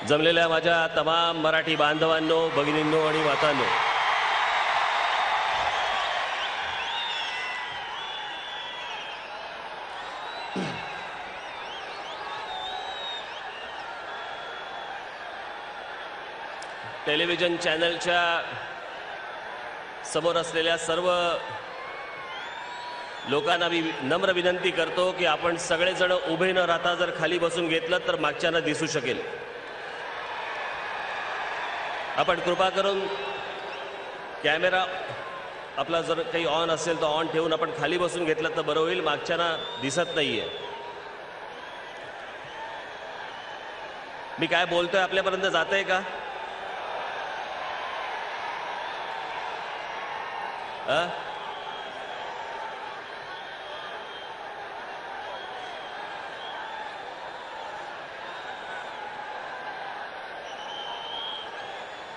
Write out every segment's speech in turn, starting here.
जमलेल्या माझ्या तमाम मराठी बांधवांनो, भगिनींनो आणि मातांनो, टेलिव्हिजन चॅनलच्या समोर असलेल्या सर्व लोकांना मी नम्र विनंती करतो की आपण सगळेजण उभे न राहता जर खाली बसून घेतलं तर मागच्यांना दिसू शकेल. आपण कृपा करून कॅमेरा आपला जर काही ऑन असेल तर ऑन ठेवून आपण खाली बसून घेतलं तर बरं होईल, मागच्यांना दिसत नाहीये. मी काय बोलतोय आपल्यापर्यंत जातंय का?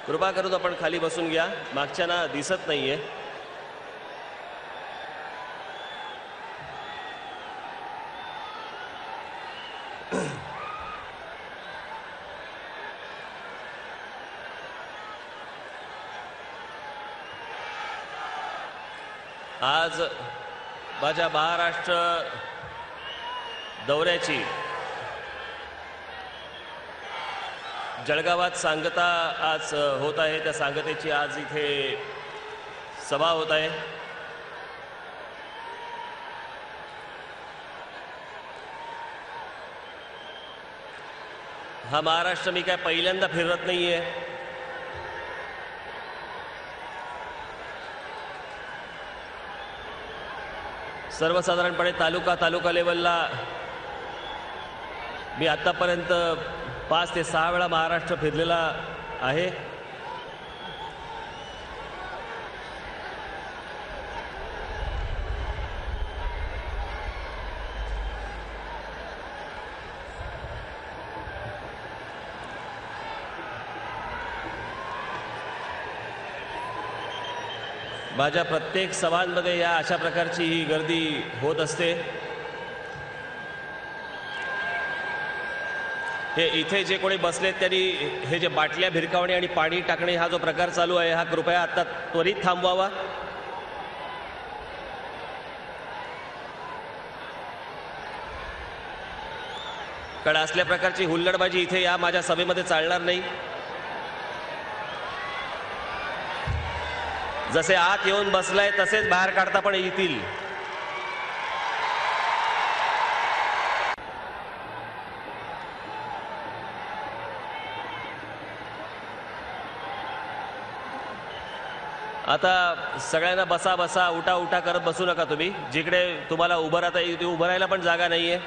कृपा करून आपण खाली बसून घ्या, मागच्यांना दिसत नाहीये. आज माझ्या महाराष्ट्र दौऱ्याची जळगावात सांगता आज होत आहे. त्या सांगतेची आज इथे सभा होत आहे. हा महाराष्ट्र मी काय पहिल्यांदा फिरत नाहीये. सर्वसाधारणपणे तालुका लेवलला मी आतापर्यंत 5 ते 6 वेळा महाराष्ट्र फिरलेला आहे. माझ्या प्रत्येक सभांमध्ये या अशा प्रकारची ही गर्दी होत असते. हे इथे जे कोणी बसलेत त्यांनी हे जे बाटल्या भिरकावणे आणि पाणी टाकणे हा जो प्रकार चालू आहे हा कृपया आता त्वरित थांबवावा. कारण असल्या प्रकारची हुल्लडबाजी इथे या माझ्या सभेमध्ये चालणार नाही. जसे आत येऊन बसलाय तसेच बाहेर काढता पण येतील. आता सगळ्यांना बसा बसा उठा उठा करत बसू नका. तुम्ही जिकडे तुम्हाला उभं राहता येईल उभं राहायला पण जागा नाहीये.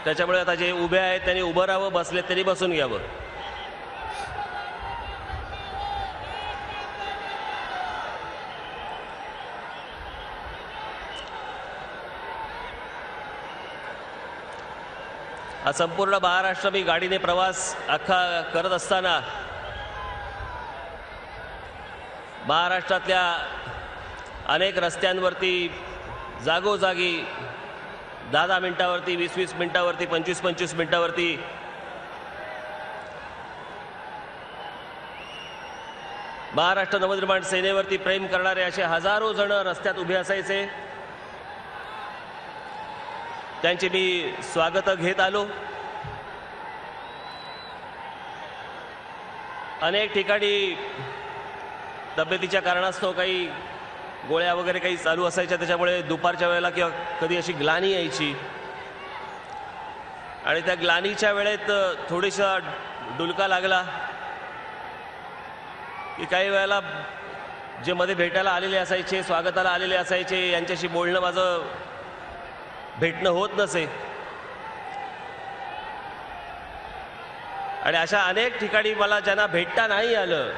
त्याच्यामुळे आता जे उभे आहेत त्यांनी उभं राहावं, बसले त्यांनी बसून घ्यावं. हा संपूर्ण महाराष्ट्र मी गाडीने प्रवास अख्खा करत असताना महाराष्ट्रातल्या अनेक रस्त्यांवरती जागोजागी 10-10 मिनिटावरती, 20-20 मिनिटावरती, 25-25 मिनिटावरती महाराष्ट्र नवनिर्माण सेनेवरती प्रेम करणारे असे हजारो जण रस्त्यात उभे असायचे. त्यांचे मी स्वागत घेत आलो. अनेक ठिकाणी तब्येतीच्या कारणास्तव काही गोळ्या वगैरे काही चालू असायच्या, त्याच्यामुळे दुपारच्या वेळेला किंवा कधी अशी ग्लानी यायची आणि त्या ग्लानीच्या वेळेत थोडीसा डुलका लागला की काही वेळेला जे मध्ये भेटायला आलेले असायचे, स्वागताला आलेले असायचे, यांच्याशी बोलणं माझं भेटणं होत नसे. आणि अशा अनेक ठिकाणी मला ज्यांना भेटता नाही आलं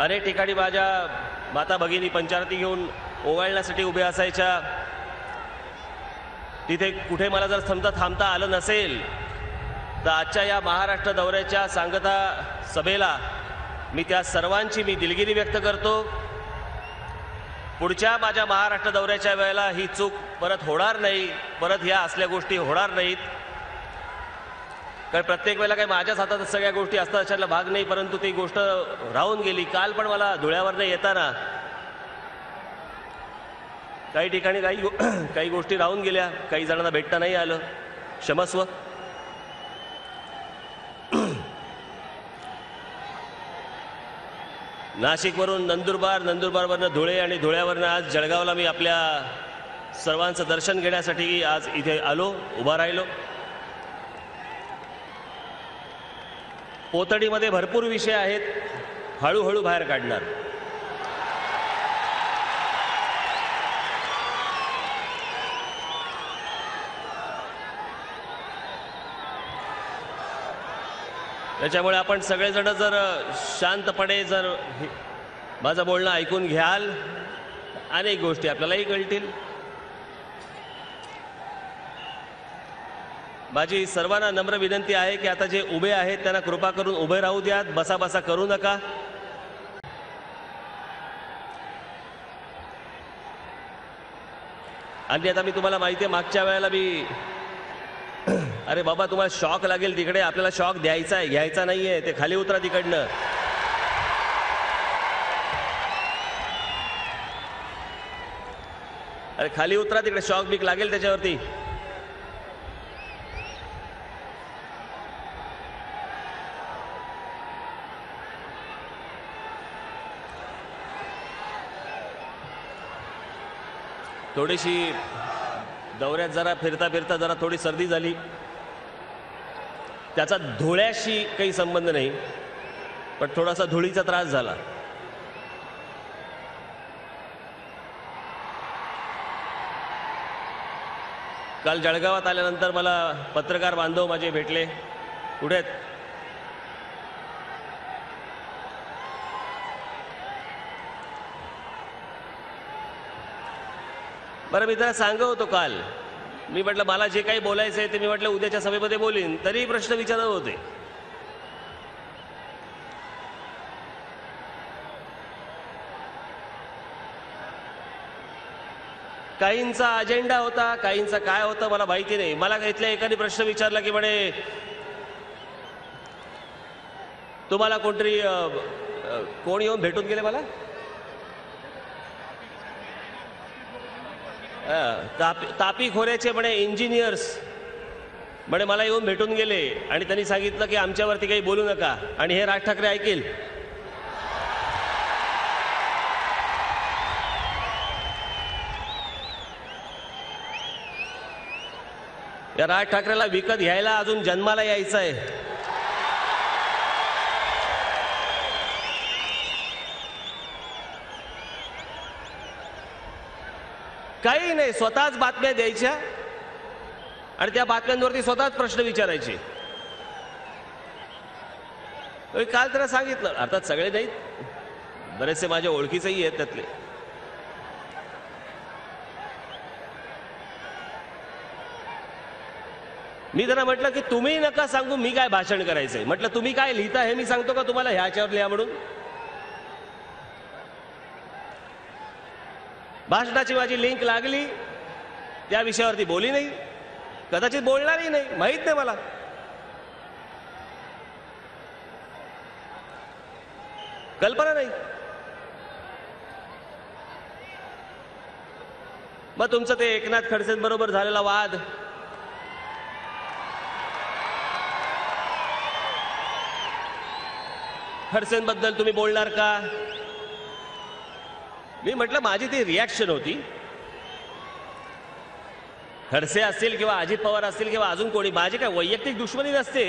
अनेक ठिकाणी माझ्या माता भगिनी पंचारती घेऊन ओवाळण्यासाठी उभे असायच्या. तिथे कुठे मला जर थांबता आलं नसेल तर आजच्या या महाराष्ट्र दौऱ्याच्या सांगता सभेला मी त्या सर्वांची दिलगिरी व्यक्त करतो. पुढच्या माझ्या महाराष्ट्र दौऱ्याच्या वेळेला ही चूक परत होणार नाही, परत ह्या असल्या गोष्टी होणार नाहीत. कारण प्रत्येक वेळेला काही माझ्याच हातात सगळ्या गोष्टी असतात अशातला भाग नाही, परंतु ती गोष्ट राहून गेली. काल पण मला धुळ्यावरनं येताना काही ठिकाणी काही गोष्टी राहून गेल्या, काही जणांना भेटता नाही आलं, क्षमस्व. नाशिकवरून नंदुरबार, नंदुरबारवरनं धुळे आणि धुळ्यावरनं आज जळगावला मी आपल्या सर्वांचं दर्शन घेण्यासाठी आज इथे आलो, उभा राहिलो. पोतडीमध्ये भरपूर विषय आहेत, हळूहळू बाहेर काढणार. त्याच्यामुळे आपण सगळेजण जर शांतपणे जर माझं बोलणं ऐकून घ्याल, अनेक गोष्टी आपल्यालाही कळतील. माझी सर्वांना नम्र विनंती आहे की आता जे उभे आहेत त्यांना कृपा करून उभे राहू द्यात, बसाबसा करू नका. आणि आता मी तुम्हाला माहिती आहे, मागच्या वेळेला मी अरे बाबा तुम्हाला शॉक लागेल तिकडे, आपल्याला शॉक द्यायचा आहे, घ्यायचा नाहीये, ते खाली उतरा तिकडनं. अरे खाली उतरा तिकडे, शॉक बीक लागेल त्याच्यावरती. थोडीशी दौऱ्यात जरा फिरता फिरता जरा थोडी सर्दी झाली, त्याचा धुळ्याशी काही संबंध नाही, पण थोडासा धुळीचा त्रास झाला. काल जळगावात आल्यानंतर मला पत्रकार बांधव माझे भेटले. कुठे आहेत? बरं, मी त्याला सांगत होतो काल, मी म्हटलं मला जे काही बोलायचं आहे ते मी म्हटलं उद्याच्या सभेमध्ये बोलीन, तरी प्रश्न विचारत होते. काहींचा अजेंडा होता, काहींचा काय होतं मला माहिती नाही. मला इथल्या एकाने प्रश्न विचारला की म्हणे तुम्हाला कोणतरी कोण येऊन भेटून गेले मला, तापी खोऱ्याचे म्हणे इंजिनियर्स म्हणे मला येऊन भेटून गेले आणि त्यांनी सांगितलं की आमच्यावरती काही बोलू नका, आणि हे राज ठाकरे ऐकेल. या राज ठाकरेला विकत घ्यायला अजून जन्माला यायचं आहे. काही नाही, स्वतःच बातम्या द्यायच्या आणि त्या बातम्यांवरती स्वतःच प्रश्न विचारायचे. काल त्याला सांगितलं, अर्थात सगळे नाहीत, बरेचसे माझ्या ओळखीचेही आहेत त्यातले. मी त्यांना म्हटलं की तुम्ही नका सांगू मी काय भाषण करायचंय. म्हटलं तुम्ही काय लिहिता हे मी सांगतो का तुम्हाला, ह्याच्यावर लिहा म्हणून? भाषणाची माझी लिंक लागली, त्या विषयावरती बोली नाही, कदाचित बोलणारही नाही, माहित नाही मला. कल्पना नाही. मग तुमचं ते एकनाथ खडसेंबरोबर झालेला वाद, खडसेंबद्दल तुम्ही बोलणार का? मी म्हटलं माझी ती रिॲक्शन होती. खडसे असतील किंवा अजित पवार असतील किंवा अजून कोणी, माझी काय वैयक्तिक दुश्मनी नसते,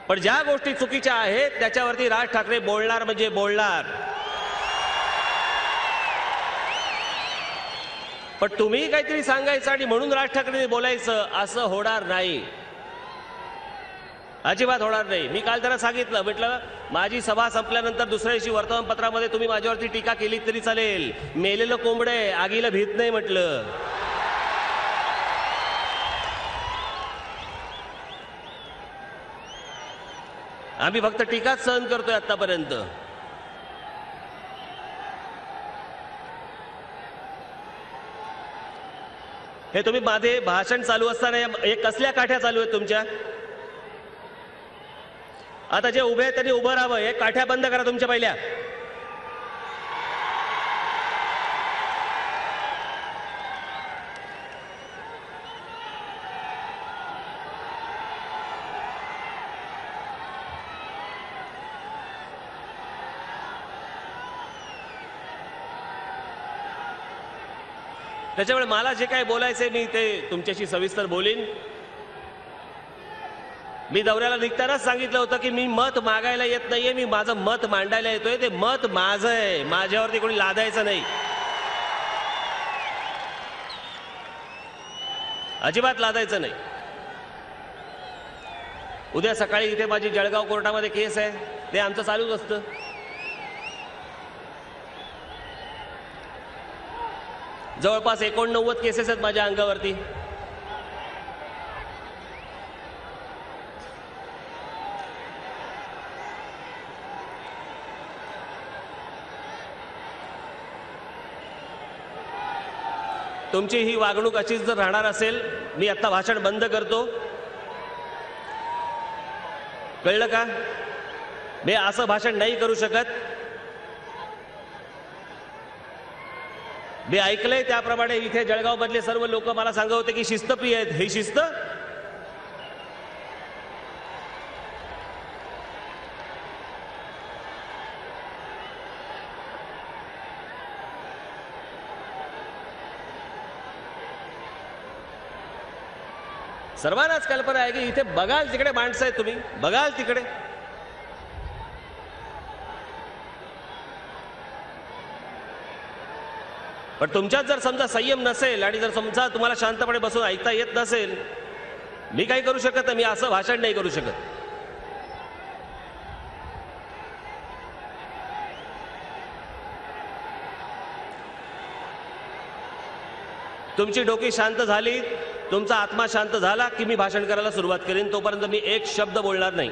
पण ज्या गोष्टी चुकीच्या आहेत त्याच्यावरती राज ठाकरे बोलणार म्हणजे बोलणार. पण तुम्ही काहीतरी सांगायचं आणि म्हणून राज ठाकरे बोलायचं, असं होणार नाही, अजिबात होणार नाही. मी काल त्यांना सांगितलं, म्हटलं माझी सभा संपल्यानंतर दुसऱ्या दिवशी वर्तमानपत्रामध्ये तुम्ही माझ्यावरती टीका केली तरी चालेल, मेलेलं कोंबडे आगीला भीत नाही म्हटलं. आम्ही फक्त टीकाच सहन करतोय आतापर्यंत. हे तुम्ही माझे भाषण चालू असताना हे कसल्या काठ्या चालू आहेत तुमच्या? आता जे उभे आहेत त्यांनी उभं राहावं. हे काठ्या बंद करा तुमच्या पहिल्या. त्याच्यामुळे मला जे काही बोलायचंय मी ते तुमच्याशी सविस्तर बोलीन. मी दौऱ्याला निघतानाच सांगितलं होतं की मी मत मागायला येत नाहीये, मी माझं मत मांडायला येतोय. ते मत माझं आहे, माझ्यावरती कोणी लादायचं नाही, अजिबात लादायचं नाही. उद्या सकाळी इथे माझी जळगाव कोर्टामध्ये केस आहे, ते आमचं चालूच असतं. जवळपास 89 केसेस आहेत माझ्या अंगावरती. तुमची ही वागणूक अशीच जर राहणार असेल, मी आता भाषण बंद करतो. कळलं का? मी असं भाषण नाही करू शकत. मी ऐकलंय त्याप्रमाणे इथे जळगाव मधले सर्व लोक मला सांगत होते की शिस्तप्रिय आहेत. ही शिस्त? सर्वांनाच कल्पना आहे की इथे बघाल तिकडे माणसं आहेत, तुम्ही बघाल तिकडे. पण तुमच्यात जर समजा संयम नसेल आणि जर समजा तुम्हाला शांतपणे बसून ऐकता येत नसेल, मी काही करू शकत नाही. मी असं भाषण नाही करू शकत. तुमची डोकी शांत झाली, तुमचा आत्मा शांत झाला की मी भाषण करायला सुरुवात करेन. तोपर्यंत मी एक शब्द बोलणार नाही.